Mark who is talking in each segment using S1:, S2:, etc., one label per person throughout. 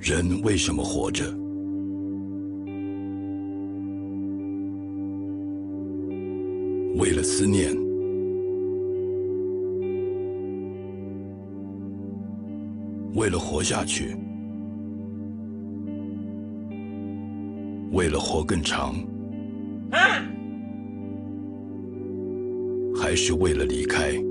S1: 人为什么活着？为了思念，为了活下去，为了活更长，还是为了离开？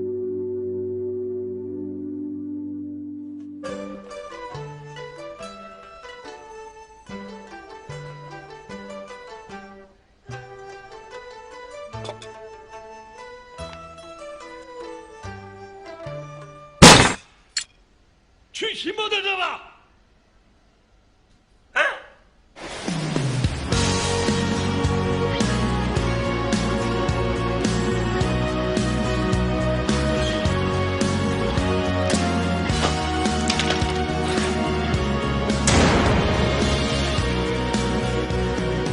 S2: 去骑摩托车吧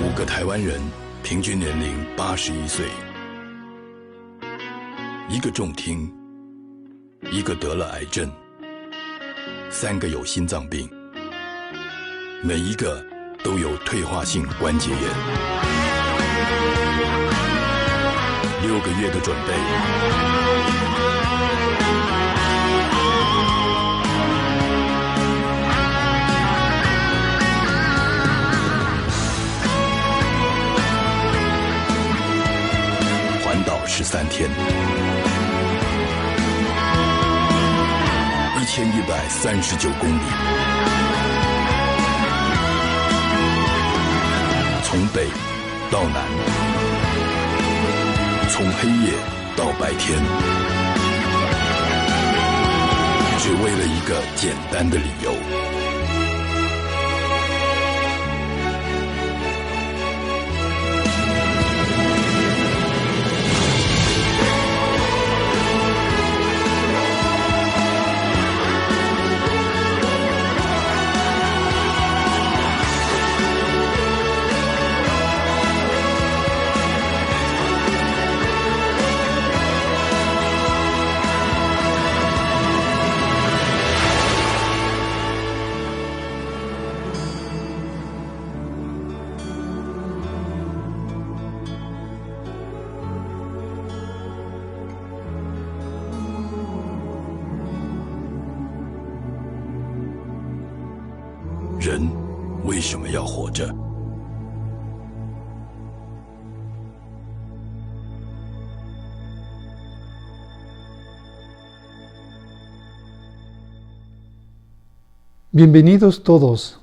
S2: ！5
S1: 个台湾人，平均年龄81岁，1个重听，1个得了癌症，3个有心脏病，每一个都有退化性关节炎。6个月的准备，环岛13天，1139公里，从北到南，从黑夜到白天，只为了一个简单的理由。人为什么要活着？Bienvenidos
S3: todos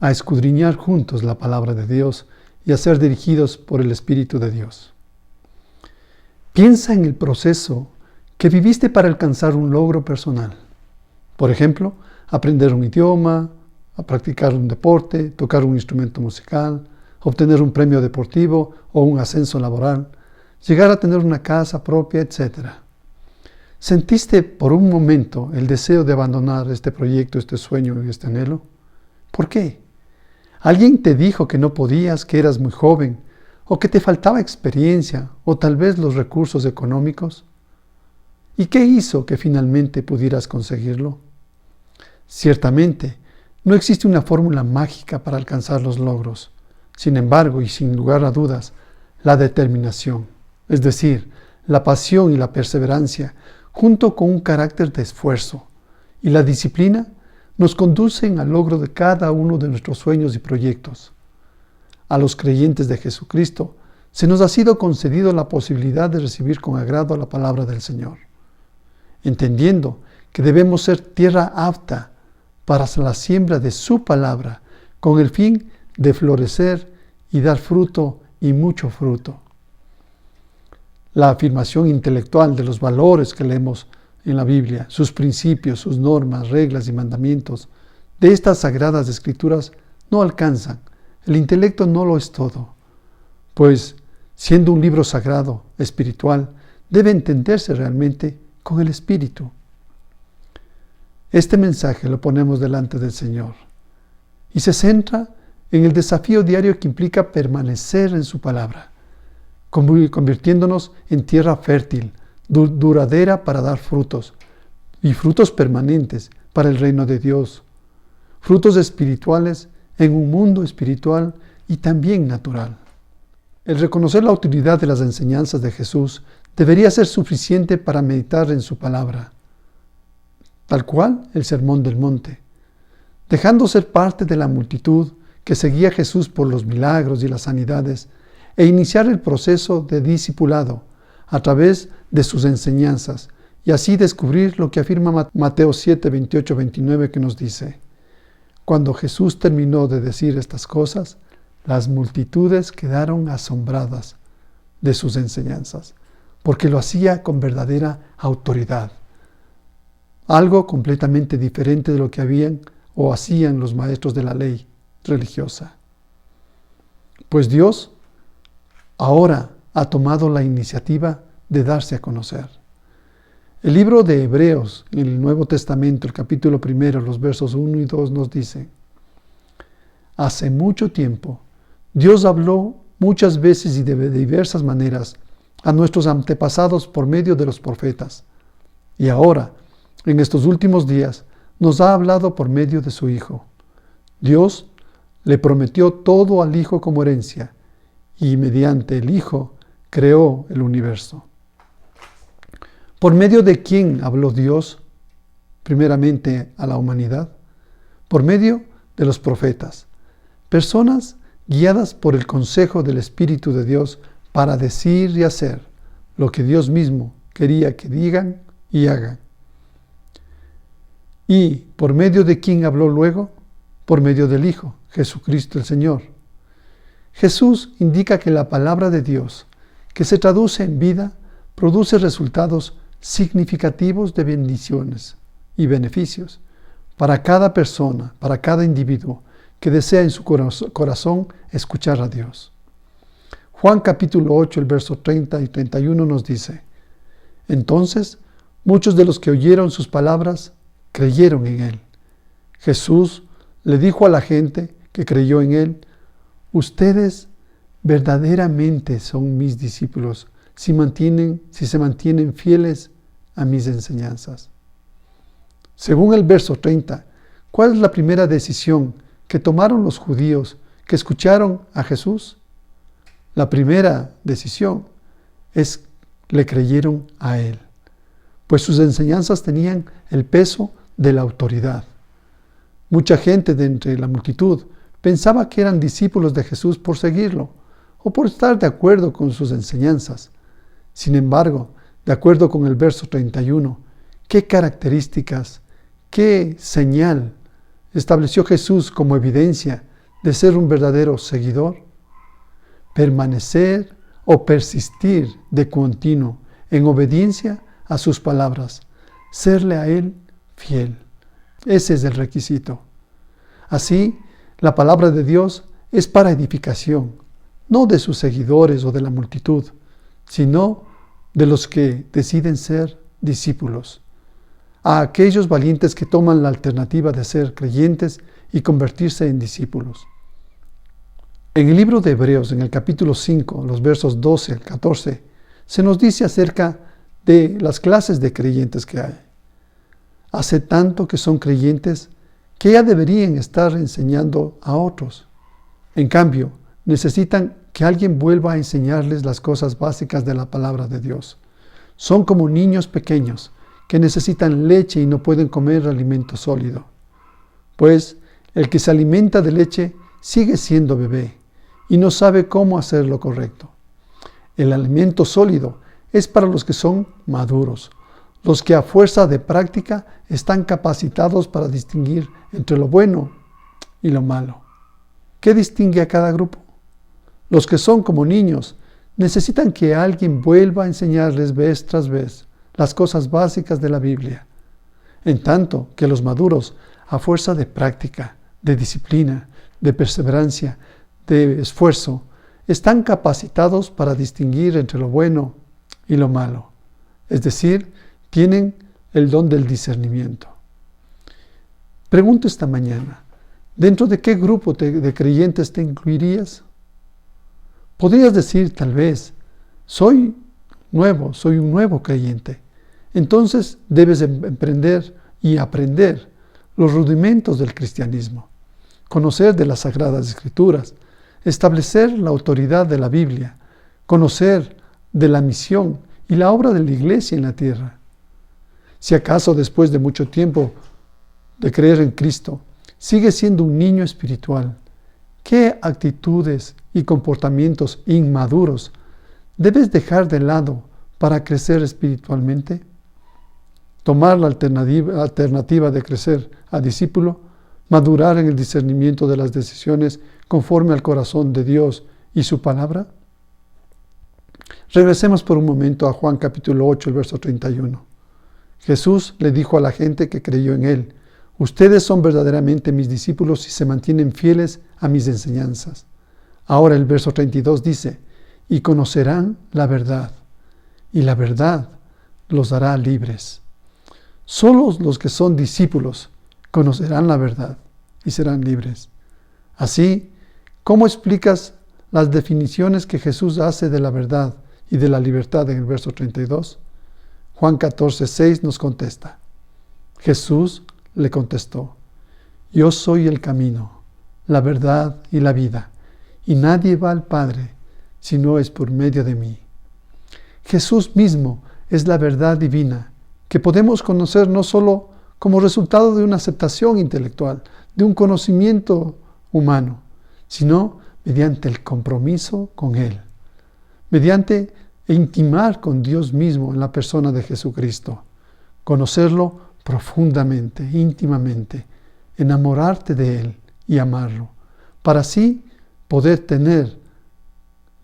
S3: a escudriñar juntos la palabra de Dios y a ser dirigidos por el Espíritu de Dios. Piensa en el proceso que viviste para alcanzar un logro personal. Por ejemplo, aprender un idioma, a practicar un deporte, tocar un instrumento musical, obtener un premio deportivo o un ascenso laboral, llegar a tener una casa propia, etc. ¿Sentiste por un momento el deseo de abandonar este proyecto, este sueño y este anhelo? ¿Por qué? ¿Alguien te dijo que no podías, que eras muy joven, o que te faltaba experiencia, o tal vez los recursos económicos? ¿Y qué hizo que finalmente pudieras conseguirlo? Ciertamente, no existe una fórmula mágica para alcanzar los logros. Sin embargo, y sin lugar a dudas, la determinación, es decir, la pasión y la perseverancia, junto con un carácter de esfuerzo y la disciplina, nos conducen al logro de cada uno de nuestros sueños y proyectos. A los creyentes de Jesucristo se nos ha sido concedido la posibilidad de recibir con agrado la palabra del Señor, entendiendo que debemos ser tierra apta para la siembra de su palabra, con el fin de florecer y dar fruto y mucho fruto. La afirmación intelectual de los valores que leemos en la Biblia, sus principios, sus normas, reglas y mandamientos de estas sagradas escrituras no alcanzan. El intelecto no lo es todo, pues siendo un libro sagrado, espiritual, debe entenderse realmente con el espíritu. Este mensaje lo ponemos delante del Señor y se centra en el desafío diario que implica permanecer en su palabra, convirtiéndonos en tierra fértil, duradera para dar frutos y frutos permanentes para el reino de Dios. frutos espirituales en un mundo espiritual y también natural. El reconocer la utilidad de las enseñanzas de Jesús debería ser suficiente para meditar en su palabra, tal cual el Sermón del Monte, dejando ser parte de la multitud que seguía a Jesús por los milagros y las sanidades, e iniciar el proceso de discipulado a través de sus enseñanzas, y así descubrir lo que afirma Mateo 7, 28, 29, que nos dice: cuando Jesús terminó de decir estas cosas, las multitudes quedaron asombradas de sus enseñanzas, porque lo hacía con verdadera autoridad, algo completamente diferente de lo que habían o hacían los maestros de la ley religiosa. Pues Dios ahora ha tomado la iniciativa de darse a conocer. El libro de Hebreos, en el Nuevo Testamento, el capítulo 1, los versos 1 y 2 nos dice: hace mucho tiempo, Dios habló muchas veces y de diversas maneras a nuestros antepasados por medio de los profetas. Y ahora, en estos últimos días, nos ha hablado por medio de su Hijo. Dios le prometió todo al Hijo como herencia, y mediante el Hijo creó el universo. ¿Por medio de quién habló Dios primeramente a la humanidad? Por medio de los profetas, personas guiadas por el consejo del Espíritu de Dios para decir y hacer lo que Dios mismo quería que digan y hagan. ¿Y por medio de quién habló luego? Por medio del Hijo, Jesucristo el Señor. Jesús indica que la palabra de Dios, que se traduce en vida, produce resultados significativos de bendiciones y beneficios para cada persona, para cada individuo que desea en su corazón escuchar a Dios. Juan capítulo 8, el verso 30 y 31 nos dice: entonces muchos de los que oyeron sus palabras creyeron en Él. Jesús le dijo a la gente que creyó en Él: ustedes verdaderamente son mis discípulos si se mantienen fieles a mis enseñanzas. Según el verso 30, ¿cuál es la primera decisión que tomaron los judíos que escucharon a Jesús? La primera decisión es: le creyeron a Él, pues sus enseñanzas tenían el peso de la autoridad. Mucha gente de entre la multitud pensaba que eran discípulos de Jesús por seguirlo o por estar de acuerdo con sus enseñanzas. Sin embargo, de acuerdo con el verso 31, ¿qué características, qué señal estableció Jesús como evidencia de ser un verdadero seguidor? Permanecer o persistir de continuo en obediencia a sus palabras, serle a Él fiel. Ese es el requisito. Así, la palabra de Dios es para edificación, no de sus seguidores o de la multitud, sino de los que deciden ser discípulos, a aquellos valientes que toman la alternativa de ser creyentes y convertirse en discípulos. En el libro de Hebreos, en el capítulo 5, los versos 12 al 14, se nos dice acerca de las clases de creyentes que hay. Hace tanto que son creyentes que ya deberían estar enseñando a otros. En cambio, necesitan que alguien vuelva a enseñarles las cosas básicas de la palabra de Dios. Son como niños pequeños que necesitan leche y no pueden comer alimento sólido. Pues el que se alimenta de leche sigue siendo bebé y no sabe cómo hacer lo correcto. El alimento sólido es para los que son maduros, los que a fuerza de práctica están capacitados para distinguir entre lo bueno y lo malo. ¿Qué distingue a cada grupo? Los que son como niños necesitan que alguien vuelva a enseñarles vez tras vez las cosas básicas de la Biblia, en tanto que los maduros, a fuerza de práctica, de disciplina, de perseverancia, de esfuerzo, están capacitados para distinguir entre lo bueno y lo malo. Es decir, tienen el don del discernimiento. Pregunto esta mañana, ¿dentro de qué grupo de creyentes te incluirías? Podrías decir tal vez: soy un nuevo creyente. Entonces debes emprender y aprender los rudimentos del cristianismo, conocer de las Sagradas Escrituras, establecer la autoridad de la Biblia, conocer de la misión y la obra de la Iglesia en la tierra. Si acaso después de mucho tiempo de creer en Cristo, sigue siendo un niño espiritual, ¿qué actitudes y comportamientos inmaduros debes dejar de lado para crecer espiritualmente? Tomar la alternativa de crecer a discípulo, madurar en el discernimiento de las decisiones conforme al corazón de Dios y su palabra. Regresemos por un momento a Juan capítulo 8, el verso 31. Jesús le dijo a la gente que creyó en él: ustedes son verdaderamente mis discípulos si se mantienen fieles a mis enseñanzas. Ahora el verso 32 dice: y conocerán la verdad, y la verdad los hará libres. Solo los que son discípulos conocerán la verdad y serán libres. Así, ¿cómo explicas las definiciones que Jesús hace de la verdad y de la libertad en el verso 32? Juan 14:6 nos contesta. Jesús le contestó: yo soy el camino, la verdad y la vida, y nadie va al Padre si no es por medio de mí. Jesús mismo es la verdad divina que podemos conocer no solo como resultado de una aceptación intelectual, de un conocimiento humano, sino mediante el compromiso con Él, mediante intimar con Dios mismo en la persona de Jesucristo, conocerlo profundamente, íntimamente, enamorarte de Él y amarlo, para así poder tener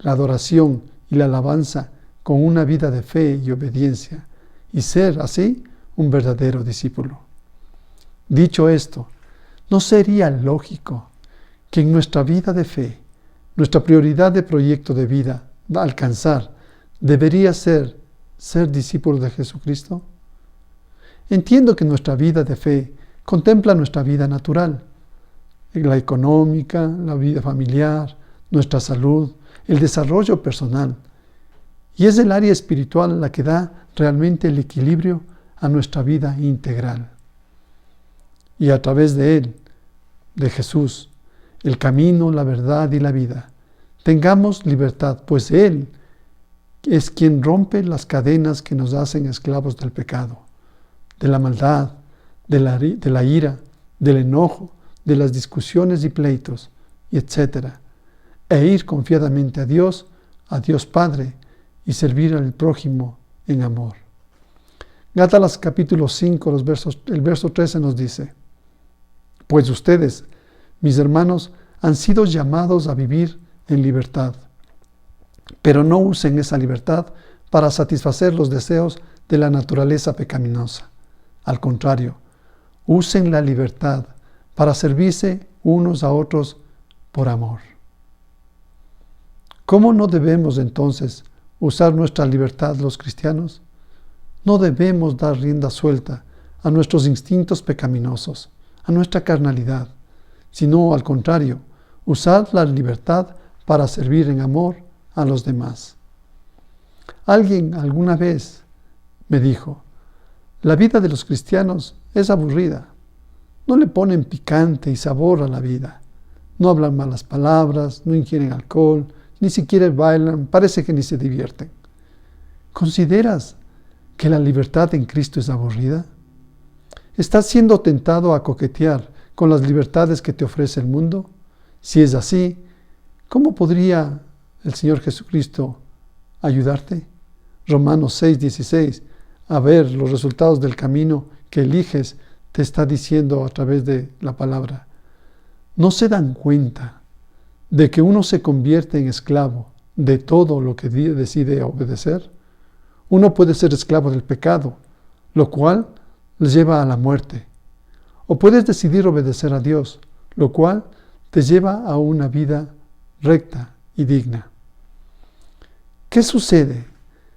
S3: la adoración y la alabanza con una vida de fe y obediencia, y ser así un verdadero discípulo. Dicho esto, ¿no sería lógico que en nuestra vida de fe, nuestra prioridad de proyecto de vida a alcanzar debería ser discípulo de Jesucristo? Entiendo que nuestra vida de fe contempla nuestra vida natural, la económica, la vida familiar, nuestra salud, el desarrollo personal. Y es el área espiritual la que da realmente el equilibrio a nuestra vida integral. Y a través de Él, de Jesús, el camino, la verdad y la vida, tengamos libertad, pues Él es quien rompe las cadenas que nos hacen esclavos del pecado, de la maldad, de la ira, del enojo, de las discusiones y pleitos, etc. E ir confiadamente a Dios Padre, y servir al prójimo en amor. Gálatas capítulo 5, el verso 13 nos dice: pues ustedes, mis hermanos, han sido llamados a vivir en libertad, pero no usen esa libertad para satisfacer los deseos de la naturaleza pecaminosa. Al contrario, usen la libertad para servirse unos a otros por amor. ¿Cómo no debemos entonces usar nuestra libertad los cristianos? No debemos dar rienda suelta a nuestros instintos pecaminosos, a nuestra carnalidad, sino al contrario, usar la libertad para servir en amor a los demás. Alguien alguna vez me dijo: la vida de los cristianos es aburrida, no le ponen picante y sabor a la vida, no hablan malas palabras, no ingieren alcohol, ni siquiera bailan, parece que ni se divierten. ¿Consideras que la libertad en Cristo es aburrida? ¿Estás siendo tentado a coquetear con las libertades que te ofrece el mundo? Si es así, ¿cómo podría el Señor Jesucristo ayudarte? Romanos 6:16, a ver los resultados del camino que eliges, te está diciendo a través de la palabra. ¿No se dan cuenta de que uno se convierte en esclavo de todo lo que decide obedecer? Uno puede ser esclavo del pecado, lo cual les lleva a la muerte. O puedes decidir obedecer a Dios, lo cual te lleva a una vida recta y digna. ¿Qué sucede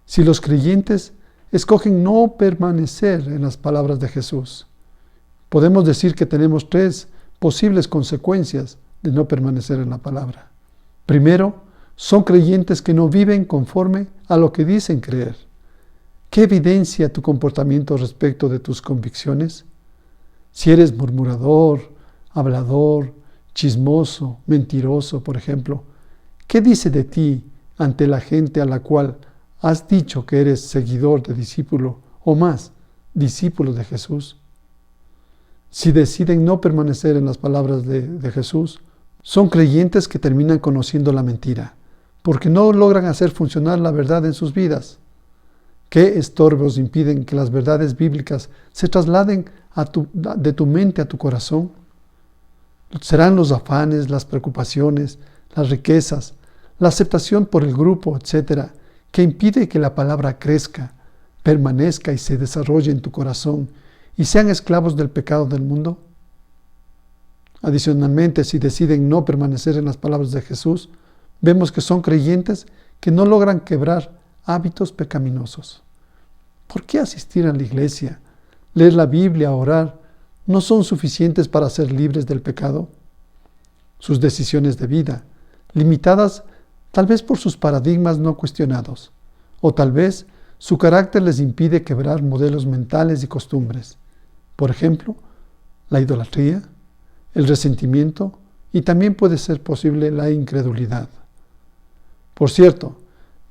S3: si los creyentes escogen no permanecer en las palabras de Jesús? Podemos decir que tenemos 3 posibles consecuencias de no permanecer en la palabra. Primero, son creyentes que no viven conforme a lo que dicen creer. ¿Qué evidencia tu comportamiento respecto de tus convicciones? Si eres murmurador, hablador, chismoso, mentiroso, por ejemplo, ¿qué dice de ti ante la gente a la cual has dicho que eres seguidor de discípulo o más, discípulo de Jesús? Si deciden no permanecer en las palabras de Jesús, son creyentes que terminan conociendo la mentira, porque no logran hacer funcionar la verdad en sus vidas. ¿Qué estorbos impiden que las verdades bíblicas se trasladen de tu mente a tu corazón? Serán los afanes, las preocupaciones, las riquezas, la aceptación por el grupo, etc., que impide que la palabra crezca, permanezca y se desarrolle en tu corazón y sean esclavos del pecado del mundo. Adicionalmente, si deciden no permanecer en las palabras de Jesús, vemos que son creyentes que no logran quebrar hábitos pecaminosos. ¿Por qué asistir a la iglesia, leer la Biblia, orar, no son suficientes para ser libres del pecado? Sus decisiones de vida, limitadas tal vez por sus paradigmas no cuestionados, o tal vez su carácter les impide quebrar modelos mentales y costumbres. Por ejemplo, la idolatría, el resentimiento y también puede ser posible la incredulidad. Por cierto,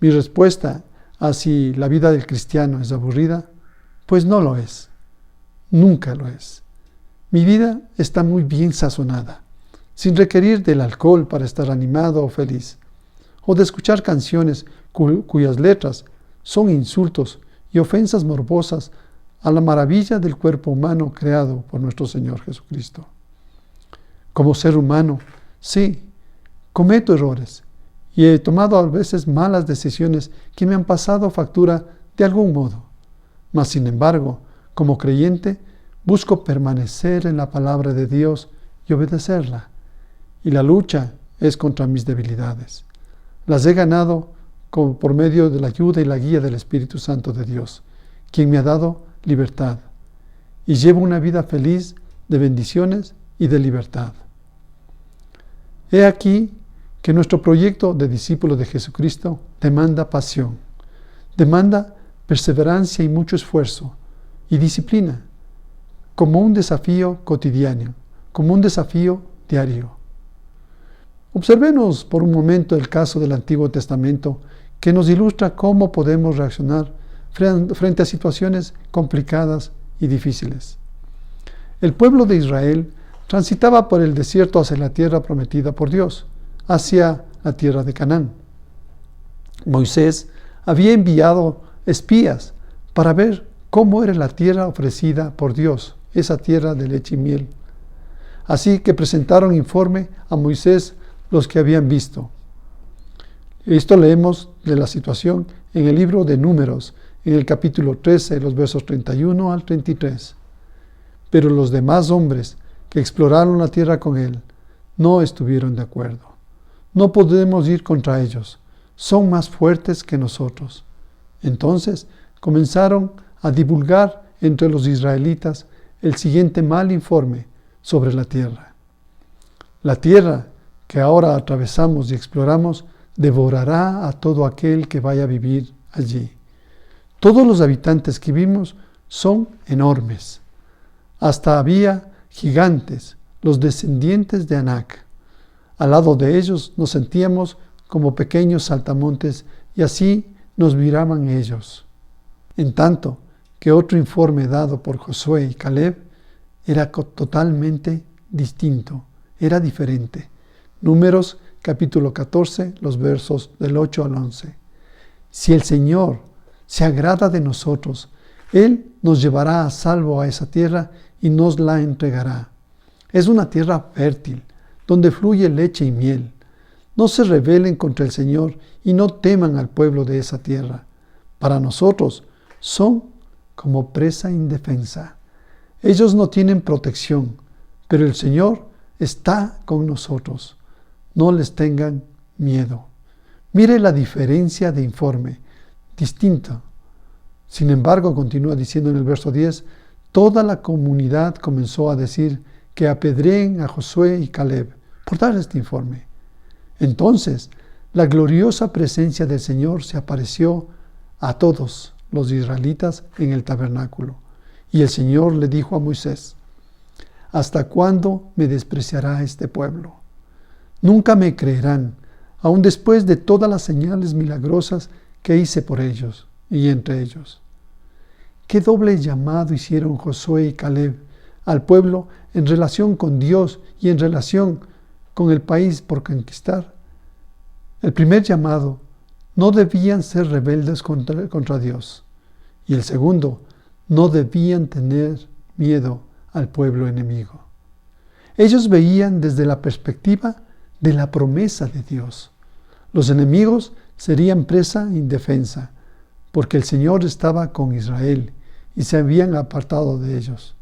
S3: mi respuesta a si la vida del cristiano es aburrida, pues no lo es. Nunca lo es. Mi vida está muy bien sazonada, sin requerir del alcohol para estar animado o feliz, o de escuchar canciones cuyas letras son insultos y ofensas morbosas a la maravilla del cuerpo humano creado por nuestro Señor Jesucristo. Como ser humano, sí, cometo errores y he tomado a veces malas decisiones que me han pasado factura de algún modo. Mas, sin embargo, como creyente, busco permanecer en la palabra de Dios y obedecerla. Y la lucha es contra mis debilidades. Las he ganado por medio de la ayuda y la guía del Espíritu Santo de Dios, quien me ha dado libertad. Y llevo una vida feliz de bendiciones y de libertad. He aquí que nuestro proyecto de discípulos de Jesucristo demanda pasión, demanda perseverancia y mucho esfuerzo y disciplina, como un desafío cotidiano, como un desafío diario. Observemos por un momento el caso del Antiguo Testamento que nos ilustra cómo podemos reaccionar frente a situaciones complicadas y difíciles. El pueblo de Israel transitaba por el desierto hacia la tierra prometida por Dios, hacia la tierra de Canaán. Moisés había enviado espías para ver cómo era la tierra ofrecida por Dios, esa tierra de leche y miel. Así que presentaron informe a Moisés los que habían visto. Esto leemos de la situación en el libro de Números, en el capítulo 13, los versos 31 al 33. Pero los demás hombres que exploraron la tierra con él no estuvieron de acuerdo. No podemos ir contra ellos, son más fuertes que nosotros. Entonces comenzaron a divulgar entre los israelitas el siguiente mal informe sobre la tierra. La tierra que ahora atravesamos y exploramos devorará a todo aquel que vaya a vivir allí. Todos los habitantes que vimos son enormes. Hasta había gigantes, los descendientes de Anac. Al lado de ellos nos sentíamos como pequeños saltamontes y así nos miraban ellos. En tanto que otro informe dado por Josué y Caleb era totalmente distinto, era diferente. Números capítulo 14, los versos del 8 al 11. Si el Señor se agrada de nosotros, Él nos llevará a salvo a esa tierra y nos la entregará. Es una tierra fértil, donde fluye leche y miel. No se rebelen contra el Señor y no teman al pueblo de esa tierra. Para nosotros son como presa indefensa. Ellos no tienen protección, pero el Señor está con nosotros. No les tengan miedo. Mire la diferencia de informe, distinta. Sin embargo, continúa diciendo en el verso 10, toda la comunidad comenzó a decir que apedreen a Josué y Caleb por dar este informe. Entonces, la gloriosa presencia del Señor se apareció a todos los israelitas en el tabernáculo. Y el Señor le dijo a Moisés, ¿hasta cuándo me despreciará este pueblo? Nunca me creerán, aun después de todas las señales milagrosas que hice por ellos y entre ellos. ¿Qué doble llamado hicieron Josué y Caleb al pueblo en relación con Dios y en relación con el país por conquistar? El primer llamado, no debían ser rebeldes contra Dios. Y el segundo, no debían tener miedo al pueblo enemigo. Ellos veían desde la perspectiva de la promesa de Dios. Los enemigos serían presa indefensa, porque el Señor estaba con Israel y se habían apartado de ellos.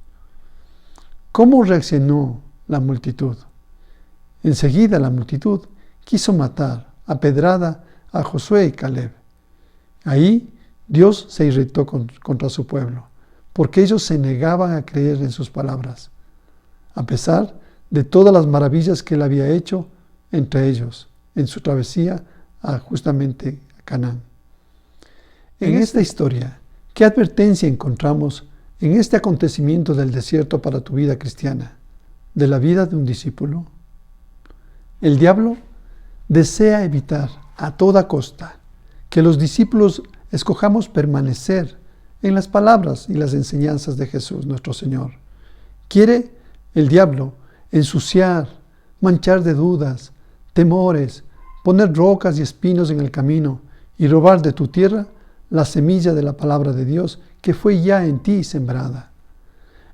S3: ¿Cómo reaccionó la multitud? Enseguida la multitud quiso matar a pedrada a Josué y Caleb. Ahí Dios se irritó contra su pueblo, porque ellos se negaban a creer en sus palabras, a pesar de todas las maravillas que él había hecho entre ellos en su travesía justamente a Canaán. En esta historia, ¿qué advertencia encontramos en este acontecimiento del desierto para tu vida cristiana, de la vida de un discípulo? El diablo desea evitar a toda costa que los discípulos escojamos permanecer en las palabras y las enseñanzas de Jesús nuestro Señor. Quiere el diablo ensuciar, manchar de dudas, temores, poner rocas y espinos en el camino y robar de tu tierra la semilla de la palabra de Dios que fue ya en ti sembrada.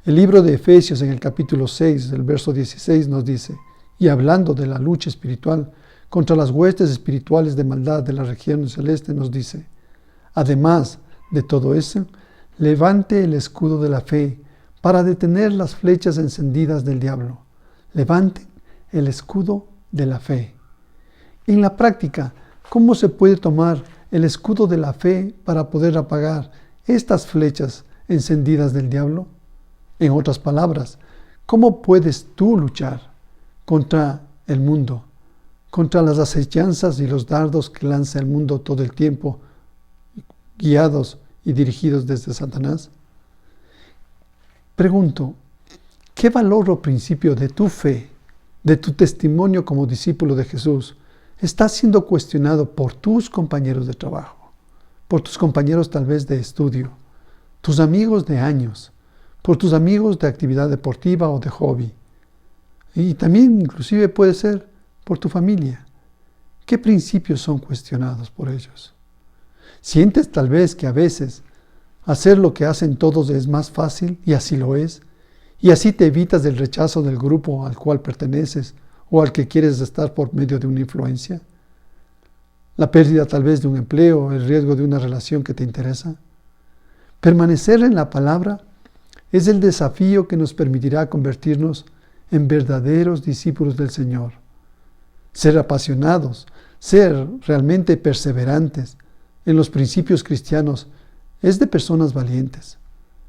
S3: El libro de Efesios en el capítulo 6, el verso 16 nos dice, y hablando de la lucha espiritual contra las huestes espirituales de maldad de la región celeste, nos dice, además de todo eso, levante el escudo de la fe para detener las flechas encendidas del diablo. Levante el escudo de la fe. En la práctica, ¿cómo se puede tomar el escudo de la fe para poder apagar estas flechas encendidas del diablo? En otras palabras, ¿cómo puedes tú luchar contra el mundo, contra las acechanzas y los dardos que lanza el mundo todo el tiempo, guiados y dirigidos desde Satanás? Pregunto, ¿qué valor o principio de tu fe, de tu testimonio como discípulo de Jesús, está siendo cuestionado por tus compañeros de trabajo, por tus compañeros tal vez de estudio, tus amigos de años, por tus amigos de actividad deportiva o de hobby? Y también inclusive puede ser por tu familia. ¿Qué principios son cuestionados por ellos? ¿Sientes tal vez que a veces hacer lo que hacen todos es más fácil, y así lo es, y así te evitas del rechazo del grupo al cual perteneces o al que quieres estar por medio de una influencia? La pérdida tal vez de un empleo, el riesgo de una relación que te interesa. Permanecer en la palabra es el desafío que nos permitirá convertirnos en verdaderos discípulos del Señor. Ser apasionados, ser realmente perseverantes en los principios cristianos es de personas valientes,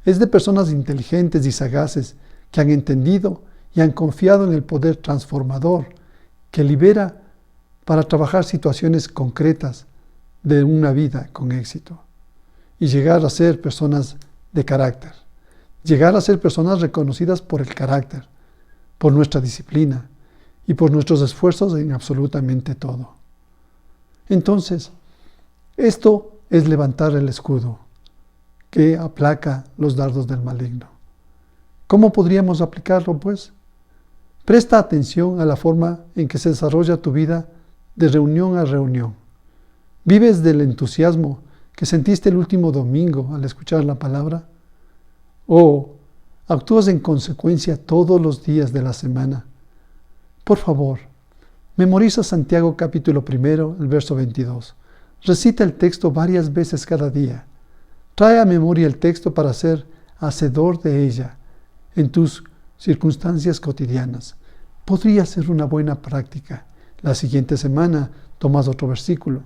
S3: es de personas inteligentes y sagaces que han entendido y han confiado en el poder transformador que libera para trabajar situaciones concretas de una vida con éxito y llegar a ser personas de carácter, llegar a ser personas reconocidas por el carácter, por nuestra disciplina y por nuestros esfuerzos en absolutamente todo. Entonces, esto es levantar el escudo que aplaca los dardos del maligno. ¿Cómo podríamos aplicarlo, pues? Presta atención a la forma en que se desarrolla tu vida de reunión a reunión. ¿Vives del entusiasmo que sentiste el último domingo al escuchar la palabra? ¿O actúas en consecuencia todos los días de la semana? Por favor, memoriza Santiago capítulo 1, el verso 22. Recita el texto varias veces cada día. Trae a memoria el texto para ser hacedor de ella en tus circunstancias cotidianas. Podría ser una buena práctica. La siguiente semana tomas otro versículo.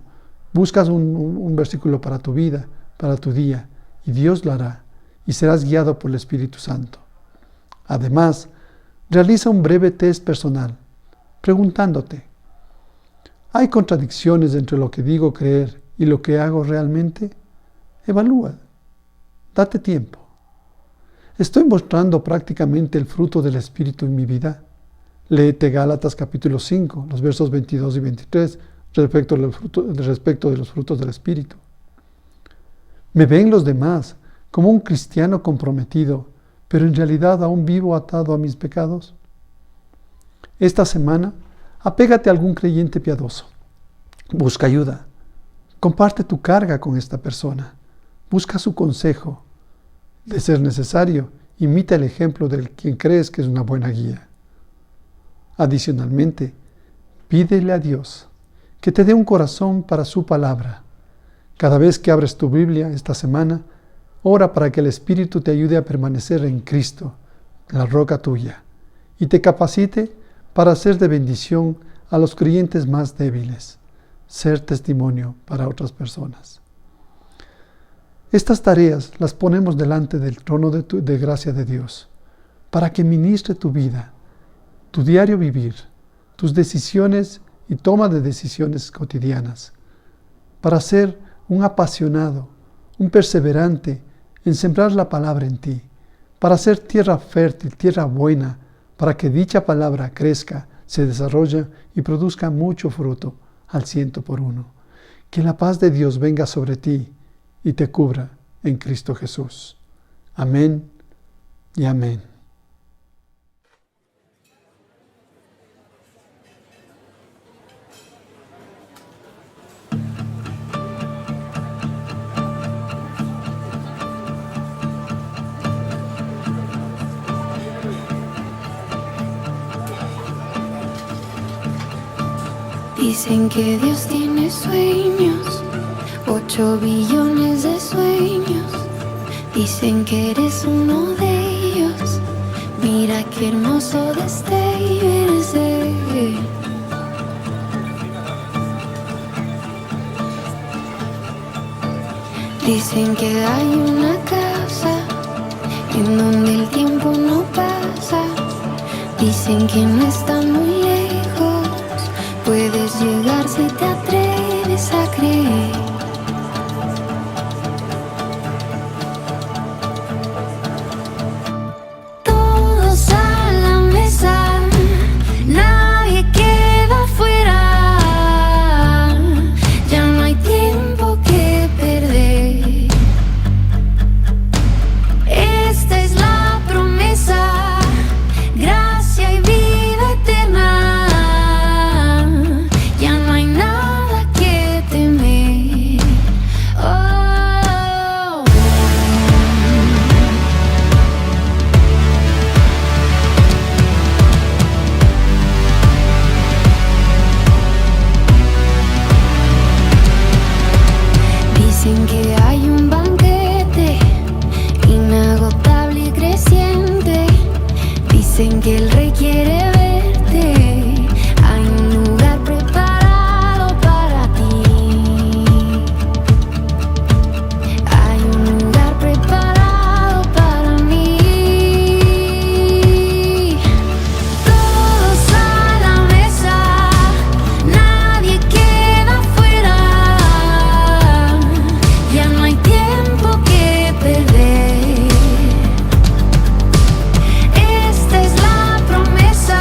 S3: Buscas un versículo para tu vida, para tu día, y Dios lo hará, y serás guiado por el Espíritu Santo. Además, realiza un breve test personal, preguntándote, ¿hay contradicciones entre lo que digo creer y lo que hago realmente? Evalúa, date tiempo. ¿Estoy mostrando prácticamente el fruto del Espíritu en mi vida? Léete Gálatas capítulo 5, los versos 22 y 23, respecto de los frutos del Espíritu. ¿Me ven los demás como un cristiano comprometido, pero en realidad aún vivo atado a mis pecados? Esta semana, apégate a algún creyente piadoso. Busca ayuda. Comparte tu carga con esta persona. Busca su consejo. De ser necesario, imita el ejemplo de quien crees que es una buena guía. Adicionalmente, pídele a Dios que te dé un corazón para su palabra. Cada vez que abres tu Biblia esta semana, ora para que el Espíritu te ayude a permanecer en Cristo, la roca tuya, y te capacite para ser de bendición a los creyentes más débiles, ser testimonio para otras personas. Estas tareas las ponemos delante del trono de gracia de Dios, para que ministre tu vida, tu diario vivir, tus decisiones y toma de decisiones cotidianas, para ser un apasionado, un perseverante en sembrar la palabra en ti, para ser tierra fértil, tierra buena, para que dicha palabra crezca, se desarrolle y produzca mucho fruto al 100%. Que la paz de Dios venga sobre ti y te cubra en Cristo Jesús. Amén y amén.
S4: Dicen que Dios tiene sueños, 8 billones de sueños. Dicen que eres uno de ellos. Mira qué hermoso destello eres de Él. Dicen que hay una casa en donde el tiempo no pasa. Dicen que no está muy lejos. Puedes llegar si te atreves a creer. Todos a la mesa, nadie queda fuera. Ya no hay tiempo que perder. Esta es la promesa, gracia y vida eterna. Dicen que hay un banquete inagotable y creciente. Dicen que el Rey quiere verte. Hay un lugar preparado para ti. Hay un lugar preparado para mí. Todos a la mesa, nadie queda fuera. Ya no hay tiempo que perder. Esta es la promesa,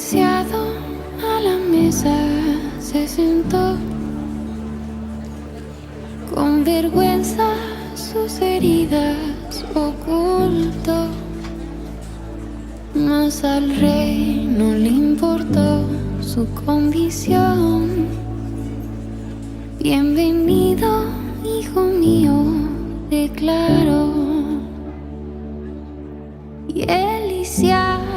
S4: Silenciado a la mesa se sentó, con vergüenza sus heridas ocultó, mas al rey no le importó su condición. Bienvenido, hijo mío, declaró. Y Elías